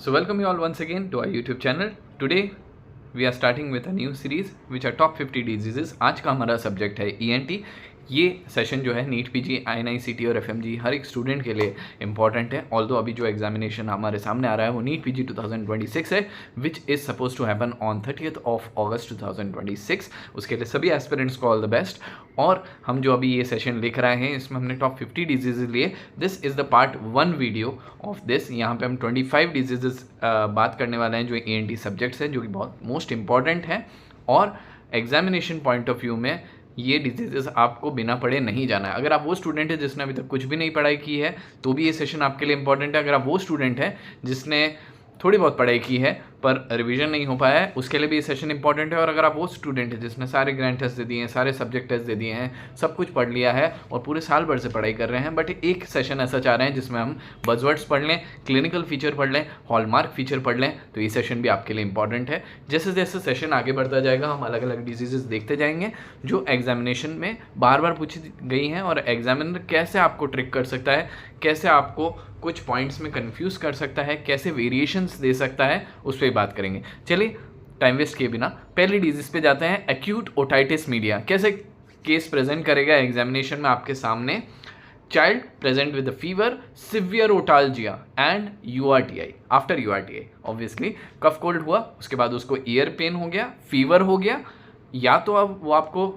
So welcome you all once again to our YouTube channel. Today we are starting with a new series which are top 50 diseases. आज का हमारा subject है ENT. ये session जो है NEET PG INICT और FMG हर एक student के लिए इंपॉर्टेंट है. ऑल्दो अभी जो एग्जामिनेशन हमारे सामने आ रहा है वो नीट पीजी 2026 है which is suppose to happen on 30th of August 2026. उसके लिए सभी एस्पिरेंट्स को ऑल द बेस्ट. और हम जो अभी ये सेशन लिख रहे हैं इसमें हमने टॉप 50 डिजीज़ लिए. This is the part 1 video of this. यहाँ पे हम 25 डिजीज़ बात करने वाले हैं जो ENT सब्जेक्ट्स हैं जो कि बहुत मोस्ट इंपॉर्टेंट हैं. और एग्जामिनेशन पॉइंट ऑफ व्यू में ये डिजीज़ आपको बिना पढ़े नहीं जाना है. अगर आप वो स्टूडेंट है जिसने अभी तक कुछ भी नहीं पढ़ाई की है तो भी ये सेशन आपके लिए इंपॉर्टेंट है. अगर आप वो स्टूडेंट है जिसने थोड़ी बहुत पढ़ाई की है पर रिवीजन नहीं हो पाया है उसके लिए भी ये सेशन इंपॉर्टेंट है. और अगर आप वो स्टूडेंट है जिसने सारे ग्रैंड टेस्ट दे दिए हैं, सारे सब्जेक्ट टेस्ट दे दिए हैं, सब कुछ पढ़ लिया है और पूरे साल भर से पढ़ाई कर रहे हैं बट एक सेशन ऐसा चाह रहे हैं जिसमें हम बज़वर्ड्स पढ़ लें, क्लिनिकल फीचर पढ़ लें, हॉलमार्क फीचर पढ़ लें, तो ये सेशन भी आपके लिए इंपॉर्टेंट है. जैसे जैसे सेशन आगे बढ़ता जाएगा हम अलग अलग डिजीज़ देखते जाएंगे जो एग्जामिनेशन में बार बार पूछी गई हैं और एग्जामिनर कैसे आपको ट्रिक कर सकता है, कैसे आपको कुछ पॉइंट्स में कंफ्यूज कर सकता है, कैसे वेरिएशंस दे सकता है, उस पर बात करेंगे. चलिए टाइम वेस्ट किए बिना पहली डिजीज़ पे जाते हैं. एक्यूट ओटाइटिस मीडिया कैसे केस प्रेजेंट करेगा एग्जामिनेशन में आपके सामने. Child present with fever, severe otalgia and URTI. After URTI obviously cough cold हुआ, उसके बाद उसको ईयर पेन हो गया, फीवर हो गया, या तो अब वो आपको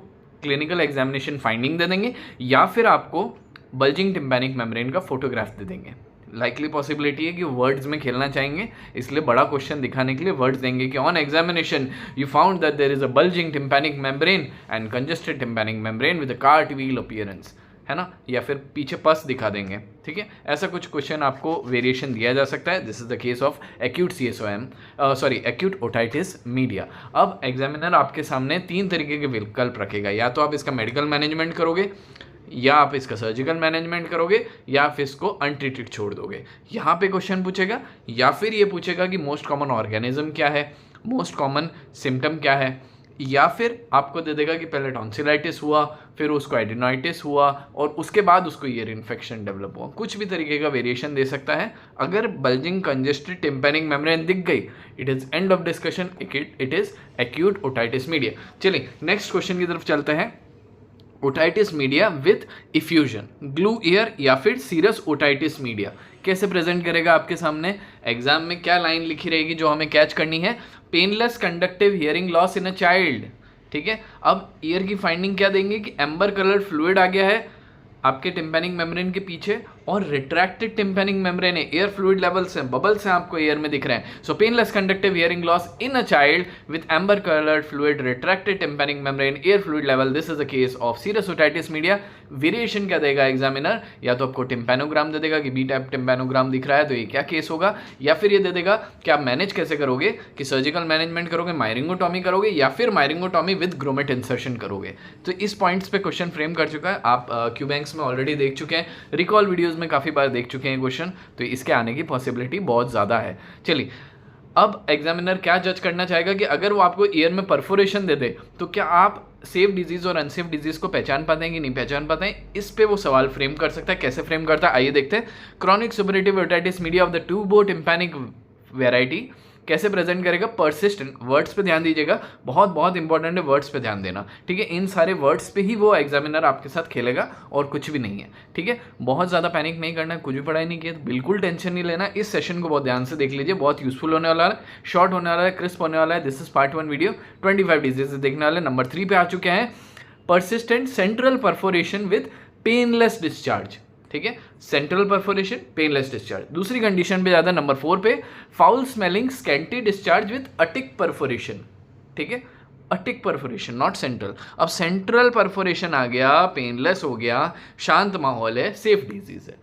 क्लिनिकल एग्जामिनेशन फाइंडिंग दे देंगे या फिर आपको बल्जिंग टिम्पैनिक मेम्ब्रेन का फोटोग्राफ दे देंगे. लाइकली पॉसिबिलिटी है कि वर्ड्स में खेलना चाहेंगे इसलिए बड़ा क्वेश्चन दिखाने के लिए वर्ड्स देंगे कि on examination you found that there is a bulging tympanic membrane and congested tympanic membrane with a cart wheel appearance, है ना, या फिर पीछे पस दिखा देंगे. ठीक है, ऐसा कुछ क्वेश्चन आपको वेरिएशन दिया जा सकता है. This is the case of acute acute otitis media. अब एग्जामिनर आपके सामने 3 तरीके के विकल्प रखेगा. या तो आप इसका मेडिकल मैनेजमेंट करोगे, या आप इसका सर्जिकल मैनेजमेंट करोगे, या फिर इसको अनट्रीटेड छोड़ दोगे. यहाँ पे क्वेश्चन पूछेगा या फिर ये पूछेगा कि मोस्ट कॉमन ऑर्गेनिज्म क्या है, मोस्ट कॉमन सिम्टम क्या है, या फिर आपको दे देगा कि पहले टॉन्सिलाइटिस हुआ, फिर उसको एडिनोइटिस हुआ और उसके बाद उसको ईयर इन्फेक्शन डेवलप हुआ. कुछ भी तरीके का वेरिएशन दे सकता है. अगर बल्जिंग कंजेस्टेड टिम्पैनिक मेम्ब्रेन दिख गई it is and of discussion, it is acute otitis media. चलिए नेक्स्ट क्वेश्चन की तरफ चलते हैं. Otitis media with effusion, glue year या फिर सीरस ओटाइटिस मीडिया कैसे प्रेजेंट करेगा आपके सामने. एग्जाम में क्या लाइन लिखी रहेगी जो हमें कैच करनी है. Painless conductive hearing loss in a child. ठीक है, अब ईयर की फाइंडिंग क्या देंगे कि एम्बर कलर्ड फ्लूइड आ गया है आपके टिम्पैनिक मेम्ब्रेन के पीछे और रिट्रैक्टेड टिम्पैनिक मेम्ब्रेन है, एयर फ्लूइड लेवल्स हैं, बबल्स हैं आपको एयर में दिख रहे हैं. So painless conductive hearing loss in a child with amber coloured fluid, retracted tympanic membrane, air fluid level. This is a case of serous otitis media. Variation क्या देगा examiner, या तो आपको टिम्पैनोग्राम दे देगा कि बी टाइप टिम्पैनोग्राम दिख रहा है तो ये क्या केस होगा, या फिर ये दे देगा कि आप मैनेज कैसे करोगे, कि सर्जिकल मैनेजमेंट करोगे, मायरिंगोटॉमी करोगे या फिर मायरिंगोटॉमी विद ग्रोमेट इंसर्शन करोगे. तो इस पॉइंट्स पे क्वेश्चन फ्रेम कर चुका है. आप क्यूबैंक्स में ऑलरेडी देख चुके हैं, रिकॉल वीडियोस में काफ़ी बार देख चुके हैं क्वेश्चन, तो इसके आने की पॉसिबिलिटी बहुत ज़्यादा है. चलिए अब एग्जामिनर क्या जज करना चाहेगा कि अगर वो आपको ईयर में परफोरेशन दे दे तो क्या आप सेफ डिजीज़ और अनसेफ डिजीज़ को पहचान पाते हैं कि नहीं पहचान पाते हैं. इस पे वो सवाल फ्रेम कर सकता है. कैसे फ्रेम करता है आइए देखते हैं. Chronic superlative otitis media of the ट्यूबो tympanic variety कैसे प्रेजेंट करेगा. पर्सिस्टेंट, वर्ड्स पे ध्यान दीजिएगा, बहुत बहुत इंपॉर्टेंट है, वर्ड्स पे ध्यान देना. ठीक है, इन सारे वर्ड्स पे ही वो एग्जामिनर आपके साथ खेलेगा और कुछ भी नहीं है. ठीक है, बहुत ज़्यादा पैनिक नहीं करना है. कुछ भी पढ़ाई नहीं की तो बिल्कुल टेंशन नहीं लेना. इस सेशन को बहुत ध्यान से देख लीजिए, बहुत यूजफुल होने वाला है, शॉर्ट होने वाला है, क्रिस्प होने वाला है. This is part 1 video. 25 disease देखने वाले. नंबर 3 पे आ चुके हैं. Persistent central perforation with painless discharge. ठीक है, सेंट्रल परफोरेशन, पेनलेस डिस्चार्ज. दूसरी कंडीशन पे ज्यादा है नंबर 4 पे. Foul smelling scanty discharge with attic perforation. ठीक है, अटिक परफोरेशन नॉट सेंट्रल. अब सेंट्रल परफोरेशन आ गया, पेनलेस हो गया, शांत माहौल है, सेफ डिजीज है.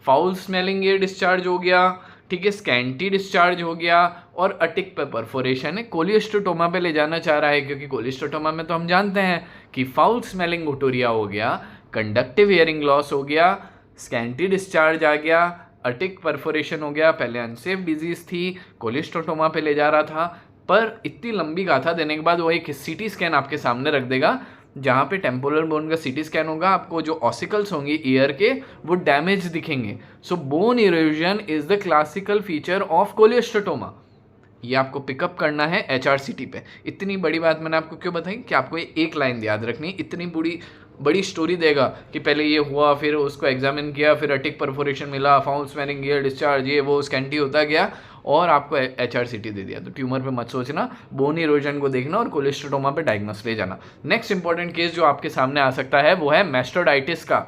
फाउल स्मेलिंग ये डिस्चार्ज हो गया, ठीक है, स्कैंटी डिस्चार्ज हो गया और अटिक पे परफोरेशन है. कोलिस्टोटोमा पे ले जाना चाह रहा है क्योंकि कोलिस्टोटोमा में तो हम जानते हैं कि फाउल स्मेलिंग ओटोरिया हो गया, कंडक्टिव हियरिंग लॉस हो गया, स्कैंटी डिस्चार्ज आ गया, अटिक परफोरेशन हो गया. पहले अनसेफ डिजीज थी, कोलिस्टोटोमा पे ले जा रहा था, पर इतनी लंबी गाथा देने के बाद वो एक CT स्कैन आपके सामने रख देगा जहाँ पे टेम्पोरल बोन का सीटी स्कैन होगा, आपको जो ऑसिकल्स होंगे ईयर के वो डैमेज दिखेंगे। So bone erosion is the classical feature of cholesteatoma. ये आपको पिकअप करना है HRCT पे। इतनी बड़ी बात मैंने आपको क्यों बताई कि आपको ये एक लाइन याद रखनी, इतनी बड़ी स्टोरी देगा कि पहले ये हुआ, फिर उसको एग्जामिन किया, फिर अटिक परफोरेशन मिला, फाउल स्वेलिंग, ये डिस्चार्ज, ये वो स्कैंटी होता गया और आपको HRCT दे दिया। तो ट्यूमर पे मत सोचना, बोन इरोजन को देखना और कोलियोस्टोमा पे डायग्नोस ले जाना। नेक्स्ट इंपॉर्टेंट केस जो आपके सामने आ सकता है वो है मैस्टोडाइटिस का।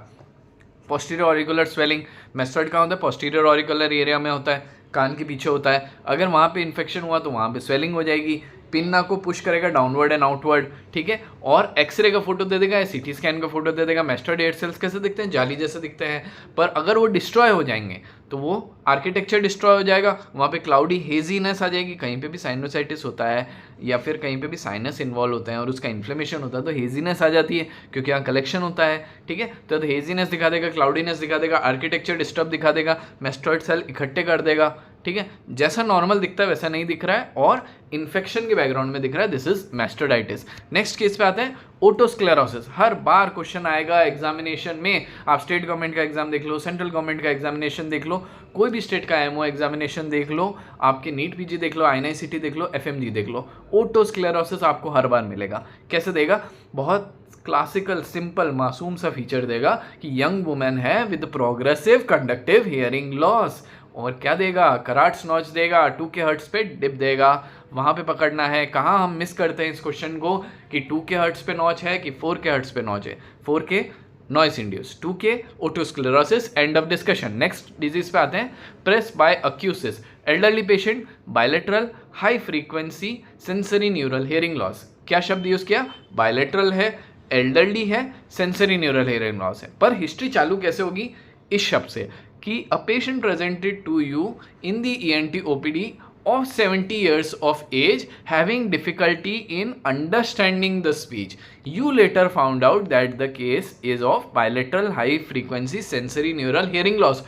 पोस्टीरियर ऑरिकुलर स्वेलिंग, मैस्टोइड कहाँ होता है? पोस्टीरियर ऑरिकुलर एरिया में होता है, कान के पीछे होता है। अगर वहाँ पे इन्फेक्शन हुआ तो वहाँ पे स्वेलिंग हो जाएगी, पिन्ना को पुश करेगा डाउनवर्ड एंड आउटवर्ड, ठीक है। और एक्सरे का फोटो दे देगा या CT स्कैन का फोटो दे देगा। मैस्टोइड सेल्स कैसे दिखते हैं? जाली जैसे दिखते हैं, पर अगर वो डिस्ट्रॉय हो जाएंगे तो वो आर्किटेक्चर डिस्ट्रॉय हो जाएगा, वहाँ पे क्लाउडी हेजीनेस आ जाएगी। कहीं पे भी साइनोसाइटिस होता है या फिर कहीं पे भी साइनस इन्वॉल्व होता है और उसका इन्फ्लेमेशन होता है तो हेजीनेस आ जाती है, क्योंकि यहाँ कलेक्शन होता है, ठीक है। तो हेजीनेस दिखा देगा, क्लाउडीनेस दिखा देगा, आर्किटेक्चर डिस्टर्ब दिखा देगा, मैस्टोइड सेल इकट्ठे कर देगा, ठीक है। जैसा नॉर्मल दिखता है वैसा नहीं दिख रहा है और इन्फेक्शन के बैकग्राउंड में दिख रहा है, दिस इज मैस्टोडाइटिस। नेक्स्ट केस पे आते हैं, ओटोस्क्लेरोसिस। हर बार क्वेश्चन आएगा एग्जामिनेशन में, आप स्टेट गवर्नमेंट का एग्जाम देख लो, सेंट्रल गवर्नमेंट का एग्जामिनेशन देख लो, कोई भी स्टेट का MO एग्जामिनेशन देख लो, आपके नीट PG देख लो, INICT देख लो, FMG देख लो, ओटोस्क्लेरोसिस आपको हर बार मिलेगा। कैसे देगा? बहुत क्लासिकल सिंपल मासूम सा फीचर देगा कि यंग वुमेन है with progressive conductive hearing loss, और क्या देगा? कराट्स नॉच देगा, 2K हर्ट्ज पे डिप देगा। वहाँ पे पकड़ना है। कहाँ हम मिस करते हैं इस क्वेश्चन को कि 2K हर्ट्ज पे नॉच है कि 4K हर्ट्ज पे नॉच है? 4K noise induce, 2K otosclerosis, end of discussion. Next disease पे आते हैं, presbyacusis, elderly patient, bilateral high frequency sensory neural hearing loss. क्या शब्द यूज किया? बायलेटरल है, एल्डरली है, सेंसरी न्यूरल हियरिंग लॉस है। पर हिस्ट्री चालू कैसे होगी? इस शब्द से कि a patient presented to you in the ENT OPD of 70 years of age having difficulty in understanding the speech. You later found out that the case is of bilateral high frequency sensory neural hearing loss.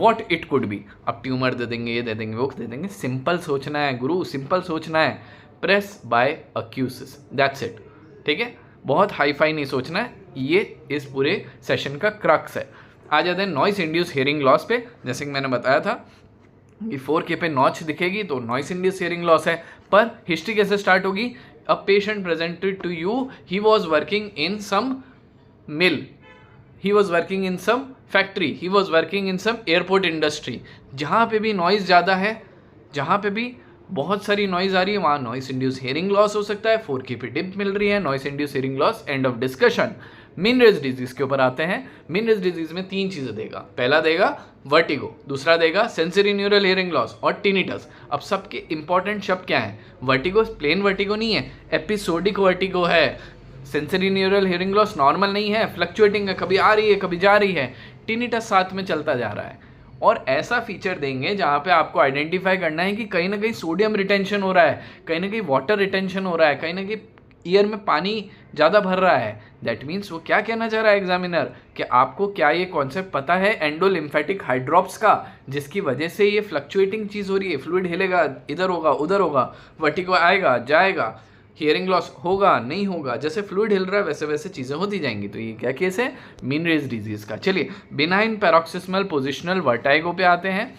What it could be? अब tumour दे देंगे, ये दे देंगे, वो दे देंगे। Simple सोचना है गुरु, simple सोचना है। प्रेस बाय अक्यूसिस, दैट्स इट, ठीक है। बहुत हाई फाई नहीं सोचना है, ये इस पूरे सेशन का क्रक्स है। आ जाते हैं नॉइस इंड्यूस हियरिंग लॉस पे। जैसे कि मैंने बताया था कि 4K पे नॉच दिखेगी तो नॉइस इंड्यूस हियरिंग लॉस है। पर हिस्ट्री कैसे स्टार्ट होगी? A patient presented to you, he was working in some mill, he was working in some factory, he was working in some airport industry. जहाँ पे भी noise ज़्यादा है, जहाँ पे भी बहुत सारी नॉइज़ आ रही है, वहाँ नॉइस इंड्यूस हियरिंग लॉस हो सकता है। 4K पे डिप मिल रही है, noise induce hearing loss, end of discussion. Meniere's disease के ऊपर आते हैं। मिनरेज डिजीज में 3 चीज़ें देगा। पहला देगा वर्टिगो, दूसरा देगा सेंसरी न्यूरल हियरिंग लॉस और टिनिटस। अब सबके इंपॉर्टेंट शब्द क्या है? वर्टिगो प्लेन वर्टिगो नहीं है, एपिसोडिक वर्टिगो है। Sensory neural hearing loss normal नहीं है, फ्लक्चुएटिंग है, कभी आ रही है कभी जा रही है। टिनिटस साथ में चलता जा रहा है। और ऐसा फीचर देंगे जहाँ पे आपको आइडेंटिफाई करना है कि कहीं ना कहीं सोडियम रिटेंशन हो रहा है, कहीं ना कहीं वाटर रिटेंशन हो रहा है, कहीं ना कहीं ईयर में पानी ज़्यादा भर रहा है। दैट मीन्स वो क्या कहना चाह रहा है एग्जामिनर, कि आपको क्या ये कॉन्सेप्ट पता है एंडोलिम्फेटिक हाइड्रॉप्स का, जिसकी वजह से ये फ्लक्चुएटिंग चीज़ हो रही है, फ्लूइड हिलेगा, इधर होगा उधर होगा, वर्टिगो आएगा जाएगा, हियरिंग लॉस होगा नहीं होगा, जैसे फ्लूइड हिल रहा है वैसे वैसे चीज़ें होती जाएंगी। तो ये क्या केस है? मिनरेज डिजीज का। चलिए बिनाइन पैरोक्सिस्मल पोजिशनल वर्टाइगो पे आते हैं।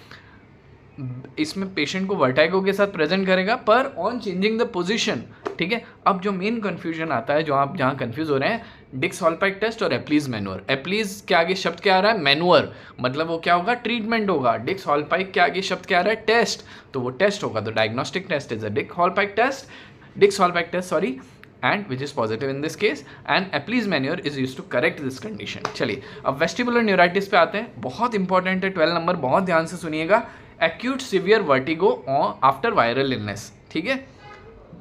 इसमें पेशेंट को वर्टाइगो के साथ प्रेजेंट करेगा पर ऑन चेंजिंग द पोजीशन, ठीक है। अब जो मेन कंफ्यूजन आता है, जो आप जहाँ कंफ्यूज हो रहे हैं, डिक्स-हॉलपाइक टेस्ट और एप्लीज मैनुअर। एप्लीज के आगे शब्द क्या आ रहा है? मैनुअर, मतलब वो क्या होगा? ट्रीटमेंट होगा। डिक्स-हॉलपाइक के आगे शब्द क्या आ रहा है? टेस्ट, तो वो टेस्ट होगा। तो diagnostic test is a Dix Hallpike test, sorry, and which is positive in this case, and Epley's manure is used to correct this condition। चलिए अब वेस्टिबुलर न्यूराइटिस पे आते हैं। बहुत इंपॉर्टेंट है, 12 नंबर, बहुत ध्यान से सुनिएगा। Acute severe vertigo after viral illness, ठीक है,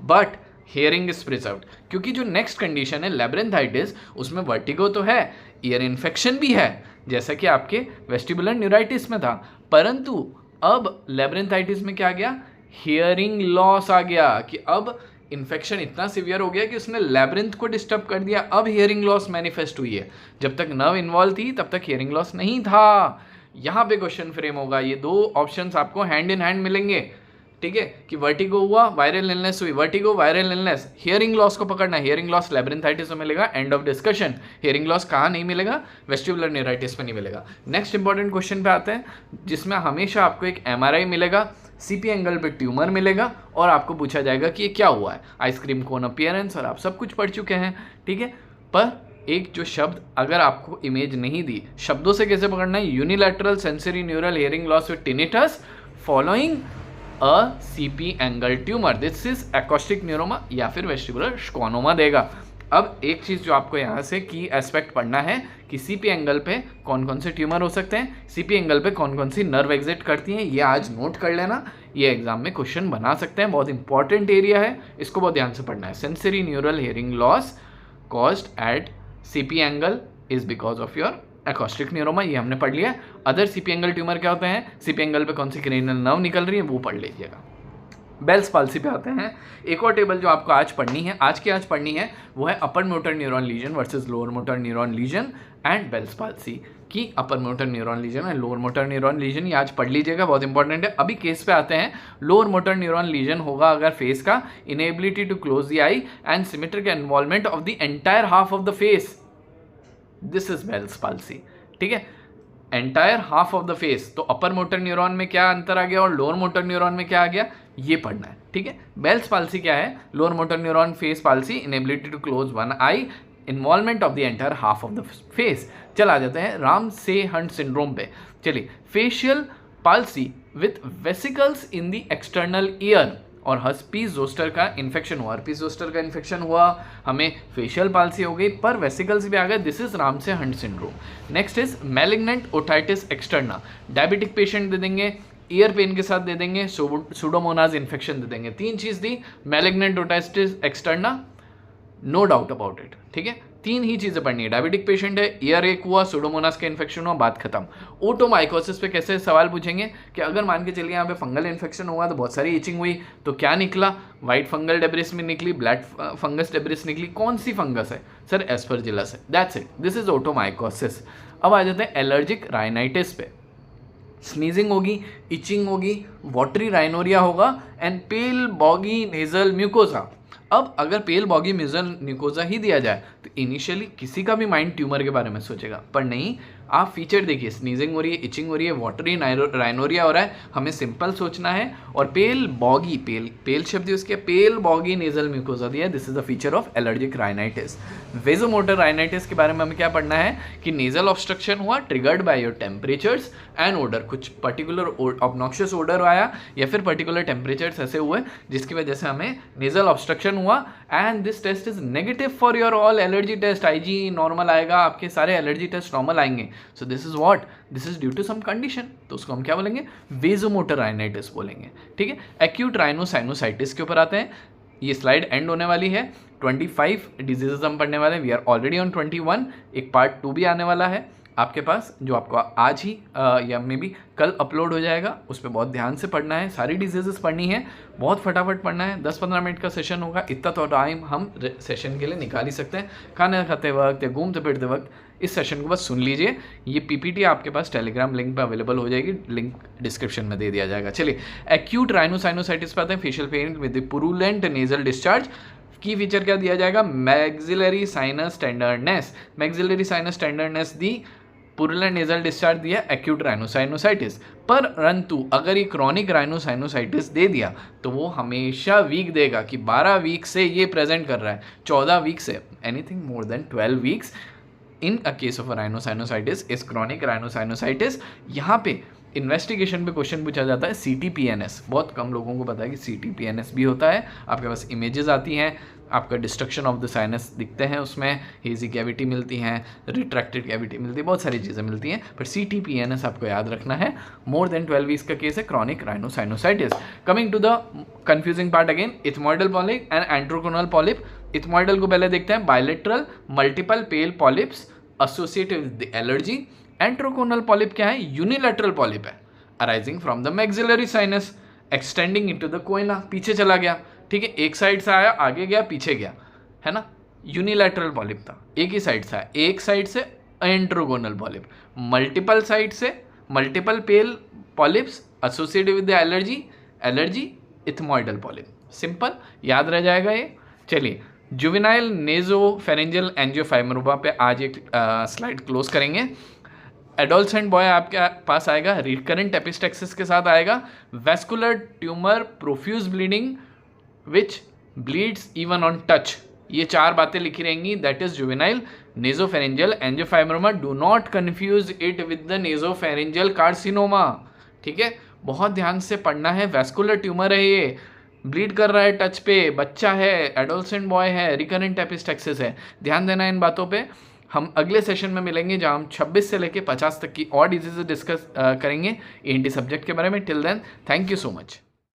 बट हियरिंग इज प्रिजर्व्ड। क्योंकि जो नेक्स्ट कंडीशन है लैब्रिन्थाइटिस, उसमें वर्टिगो तो है, ईयर इन्फेक्शन भी है, जैसा कि आपके वेस्टिबुलर न्यूराइटिस में था, परंतु अब लैब्रिन्थाइटिस में क्या आ गया? हियरिंग लॉस आ गया, कि अब इन्फेक्शन इतना सीवियर हो गया कि उसने लैब्रिंथ को डिस्टर्ब कर दिया। अब हियरिंग लॉस मैनिफेस्ट हुई है। जब तक नर्व इन्वॉल्व थी तब तक हियरिंग लॉस नहीं था। यहाँ पे क्वेश्चन फ्रेम होगा। ये 2 ऑप्शंस आपको हैंड इन हैंड मिलेंगे। ठीक है, कि वर्टिगो हुआ, वायरल इलनेस हुई, vertigo viral illness, hearing loss को पकड़ना, हियरिंग लॉस लैब्रिंथाइटिस में मिलेगा, and of discussion. Hearing loss कहाँ नहीं मिलेगा, वेस्टिबुलर न्यूराइटिस में नहीं मिलेगा। नेक्स्ट इंपॉर्टेंट क्वेश्चन पे आते हैं, जिसमें हमेशा आपको एक एमआरआई मिलेगा, सीपी एंगल पे ट्यूमर मिलेगा, और आपको पूछा जाएगा कि ये क्या हुआ है, आइसक्रीम कोन अपीयरेंस, और आप सब कुछ पढ़ चुके हैं, ठीक है। पर एक जो शब्द अगर आपको इमेज नहीं दी, शब्दों से कैसे पकड़ना है, unilateral sensory neural hearing loss with tinnitus following a CP angle tumour, this is acoustic neuroma या फिर वेस्टिबुलर स्क्वानोमा देगा। अब एक चीज़ जो आपको यहाँ से की एस्पेक्ट पढ़ना है कि सीपी एंगल पे कौन कौन से ट्यूमर हो सकते हैं, सीपी एंगल पे कौन कौन सी नर्व एग्जिट करती हैं, ये आज नोट कर लेना, ये एग्जाम में क्वेश्चन बना सकते हैं, बहुत इंपॉर्टेंट एरिया है, इसको बहुत ध्यान से पढ़ना है। Sensory neural hearing loss caused at CP angle is because of your acoustic neuroma, ये हमने पढ़ लिया। अदर सीपी एंगल ट्यूमर क्या होते हैं, सीपी एंगल पे कौन सी क्रेनियल नर्व निकल रही है वो पढ़ लीजिएगा। बेल्स पाल्सी पे आते हैं। एक और टेबल जो आपको आज पढ़नी है वो है upper motor neuron lesion versus lower motor neuron lesion and Bell's palsy की upper motor neuron lesion and lower motor neuron lesion, ये आज पढ़ लीजिएगा, बहुत इंपॉर्टेंट है। अभी केस पे आते हैं। लोअर मोटर न्यूरॉन लीजन होगा अगर फेस का, inability to close the eye and symmetric involvement of the entire half of the face, this is Bell's palsy, ठीक है, entire half of the face. तो अपर मोटर न्यूरॉन में क्या अंतर आ गया और लोअर मोटर न्यूरॉन में क्या आ गया, ये पढ़ना है, ठीक है। बेल्स पाल्सी क्या है, lower motor neuron face palsy, inability to close one eye, involvement of the entire half of the face. चला जाते हैं राम से हंट सिंड्रोम पे। चलिए, facial palsy with vesicles in the external ear और herpes zoster का infection हुआ, herpes zoster का infection हुआ, हमें फेशियल पाल्सी हो गई, पर वेसिकल्स भी आ गए, this is Ramsay Hunt syndrome. Next is malignant otitis externa, diabetic patient दे देंगे, ईयर पेन के साथ दे देंगे, सूडोमोनाज इन्फेक्शन दे देंगे। तीन चीज दी, malignant otitis externa, no doubt about it, ठीक है, तीन ही चीजें पढ़नी है। डायबिटिक पेशेंट है, ईयर एक हुआ, सूडोमोनास का इन्फेक्शन हुआ, बात खत्म। ओटोमाइकोसिस पे कैसे सवाल पूछेंगे कि अगर मान के चलिए यहाँ पे फंगल इन्फेक्शन हुआ तो बहुत सारी इचिंग हुई, तो क्या निकला, व्हाइट फंगल डेब्रिस में निकली, ब्लैक फंगस डेब्रिस निकली, कौन सी फंगस है सर, एस्परजिलस है, that's it, this is otomycosis. अब आ जाते हैं एलर्जिक राइनाइटिस पे। स्नीजिंग होगी, इचिंग होगी, वाटरी राइनोरिया होगा and pale boggy nasal mucosa. अब अगर पेल बॉगी नेजल म्यूकोजा ही दिया जाए तो इनिशियली किसी का भी माइंड ट्यूमर के बारे में सोचेगा, पर नहीं, आप फीचर देखिए, स्नीजिंग हो रही है, इचिंग हो रही है, वाटरी राइनोरिया हो रहा है, हमें सिंपल सोचना है। और पेल बॉगी, पेल शब्द यूज किया, पेल बॉगी नेजल म्यूकोजा दिया, this is a feature of allergic rhinitis. Vasomotor rhinitis के बारे में हमें क्या पढ़ना है कि नेजल ऑब्स्ट्रक्शन हुआ triggered by your temperatures and odour, कुछ पर्टिकुलर ऑब्नॉक्शियस ओडर आया या फिर पर्टिकुलर टेम्परेचर्स ऐसे हुए जिसकी वजह से हमें नेजल ऑब्स्ट्रक्शन हुआ, and this test is negative for your all allergy test, IG normal आएगा, आपके सारे एलर्जी टेस्ट नॉर्मल आएंगे। So this is what, this is due to some condition, तो उसको हम क्या बोलेंगे, वेजोमोटर राइनाइटिस बोलेंगे, ठीक है। एक्यूट राइनोसाइनोसाइटिस के ऊपर आते हैं, ये स्लाइड एंड होने वाली है, 25 डिजीजेज हम पढ़ने वाले हैं, वी आर ऑलरेडी ऑन 21, एक पार्ट 2 भी आने वाला है आपके पास, जो आपको आज ही या मे बी कल अपलोड हो जाएगा, उस पर बहुत ध्यान से पढ़ना है, सारी डिजीजेस पढ़नी है, बहुत फटाफट पढ़ना है, 10-15 मिनट का सेशन होगा, इतना तो टाइम हम सेशन के लिए निकाल ही सकते हैं, खाना खाते वक्त या घूमते फिरते वक्त इस सेशन को बस सुन लीजिए। ये पीपीटी आपके पास टेलीग्राम लिंक पे अवेलेबल हो जाएगी, लिंक डिस्क्रिप्शन में दे दिया जाएगा। चलिए, एक्यूट राइनोसाइनोसाइटिस पे आते हैं, facial pain with purulent nasal discharge. की फीचर क्या दिया जाएगा, maxillary sinus tenderness, maxillary sinus tenderness दी, पुरुलेंट नेजल डिस्चार्ज दिया, एक्यूट राइनोसाइनोसाइटिस। परंतु अगर ये क्रॉनिक राइनोसाइनोसाइटिस दे दिया तो वो हमेशा वीक देगा कि 12 वीक से ये प्रेजेंट कर रहा है, 14 वीक से, anything more than 12 weeks in a case of rhinosinusitis is chronic rhinosinusitis. यहाँ पे इन्वेस्टिगेशन पे क्वेश्चन पूछा जाता है CTPNS, बहुत कम लोगों को पता है कि CTPNS भी होता है। आपके पास इमेजेस आती हैं, आपका डिस्ट्रक्शन ऑफ द साइनस दिखते हैं, उसमें हेजी कैविटी मिलती हैं, रिट्रैक्टेड कैविटी मिलती है, बहुत सारी चीज़ें मिलती हैं, पर CTPNS आपको याद रखना है। मोर देन 12 वीक्स का केस है chronic rhinosinusitis. Coming to the confusing part again, ethmoidal polyp and antrochoanal polyp. Ethmoidal को पहले देखते हैं, bilateral multiple pale polyps associated with the allergy. Antrochoanal polyp क्या है, यूनिलैटरल पॉलिप है, arising from the maxillary sinus extending into the choana, पीछे चला गया, ठीक है, एक साइड से आया, आगे गया, पीछे गया, है ना, यूनिलैटरल पॉलिप था, एक ही साइड से आया, एक साइड से एंट्रोगोनल पॉलिप, मल्टीपल साइड से multiple pale polyps associated with the allergy ethmoidal polyp. Simple, याद रह जाएगा ये। चलिए, जुवेनाइल नेजोफेरेंजियल एंजियोफाइब्रोमा पे आज एक स्लाइड क्लोज करेंगे। एडोलसेंट बॉय आपके पास आएगा, रिकरेंट एपिस्टेक्सिस के साथ आएगा, vascular tumour, profuse bleeding which bleeds even on touch. ये 4 बातें लिखी रहेंगी, that is juvenile nasopharyngeal angiofibroma. Do not confuse it with the nasopharyngeal carcinoma, ठीक है, बहुत ध्यान से पढ़ना है। वेस्कुलर ट्यूमर है ये, ब्लीड कर रहा है टच पे, बच्चा है, एडोलसेंट बॉय है, रिकरेंट एपिस्टेक्सिस है, ध्यान देना इन बातों पे। हम अगले सेशन में मिलेंगे जहां हम 26 से लेके 50 तक की और डिजीज डिस्कस करेंगे ENT सब्जेक्ट के बारे में। Till then, thank you so much.